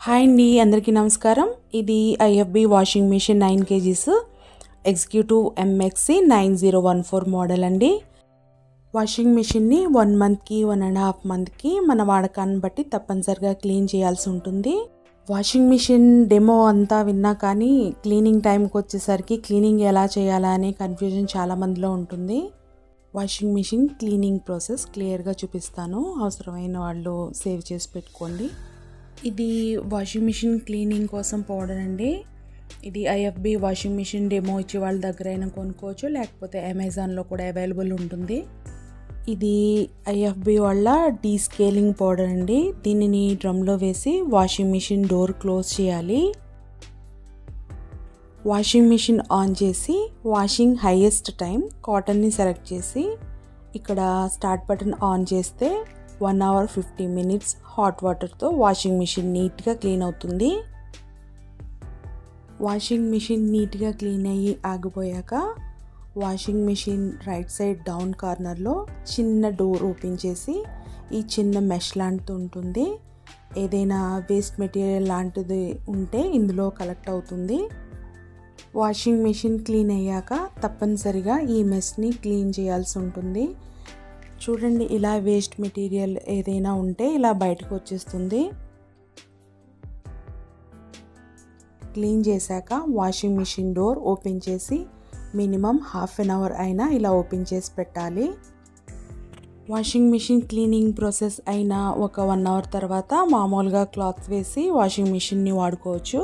Hi అండి, అందరికీ నమస్కారం. ఇది IFB washing machine 9 kgs executive MXC 9014 model అండి. వాషింగ్ మిషన్ని 1 monthకి 1.5 monthకి మన వాడకాన్ని బట్టి తప్పనిసరిగా క్లీన్ చేయాల్సి ఉంటుంది. వాషింగ్ మిషన్ డెమో అంతా విన్నా కానీ క్లీనింగ్ టైంకి వచ్చేసరికి క్లీనింగ్ ఎలా చేయాలా అనే కన్ఫ్యూజన్ చాలామందిలో ఉంటుంది. వాషింగ్ మిషన్ క్లీనింగ్ ప్రాసెస్ క్లియర్గా చూపిస్తాను, అవసరమైన వాళ్ళు సేవ్ చేసి పెట్టుకోండి. ఇది వాషింగ్ మిషన్ క్లీనింగ్ కోసం పౌడర్ అండి. ఇది ఐఎఫ్బి వాషింగ్ మిషన్ డెమో ఇచ్చే వాళ్ళ దగ్గర అయినా కొనుక్కోవచ్చు, లేకపోతే అమెజాన్లో కూడా అవైలబుల్ ఉంటుంది. ఇది ఐఎఫ్బి వాళ్ళ డీస్కేలింగ్ పౌడర్ అండి. దీనిని డ్రమ్లో వేసి వాషింగ్ మిషన్ డోర్ క్లోజ్ చేయాలి. వాషింగ్ మిషన్ ఆన్ చేసి వాషింగ్ హైయెస్ట్ టైం కాటన్ని సెలెక్ట్ చేసి ఇక్కడ స్టార్ట్ బటన్ ఆన్ చేస్తే 1 hour 50 minutes హాట్ వాటర్తో వాషింగ్ మిషన్ నీట్గా క్లీన్ అవుతుంది. వాషింగ్ మిషన్ నీట్గా క్లీన్ అయ్యి ఆగిపోయాక washing machine right side down కార్నర్లో చిన్న డోర్ ఓపెన్ చేసి ఈ చిన్న మెష్ లాంటిది ఉంటుంది. ఏదైనా వేస్ట్ మెటీరియల్ లాంటిది ఉంటే ఇందులో కలెక్ట్ అవుతుంది. వాషింగ్ మిషన్ క్లీన్ అయ్యాక తప్పనిసరిగా ఈ మెష్ని క్లీన్ చేయాల్సి ఉంటుంది. చూడండి, ఇలా వేస్ట్ మెటీరియల్ ఏదైనా ఉంటే ఇలా బయటకు వచ్చేస్తుంది. క్లీన్ చేశాక వాషింగ్ మిషన్ డోర్ ఓపెన్ చేసి మినిమం ½ an hour అయినా ఇలా ఓపెన్ చేసి పెట్టాలి. వాషింగ్ మిషన్ క్లీనింగ్ ప్రాసెస్ అయిన ఒక 1 hour తర్వాత మామూలుగా క్లాత్ వేసి వాషింగ్ మిషన్ని వాడుకోవచ్చు.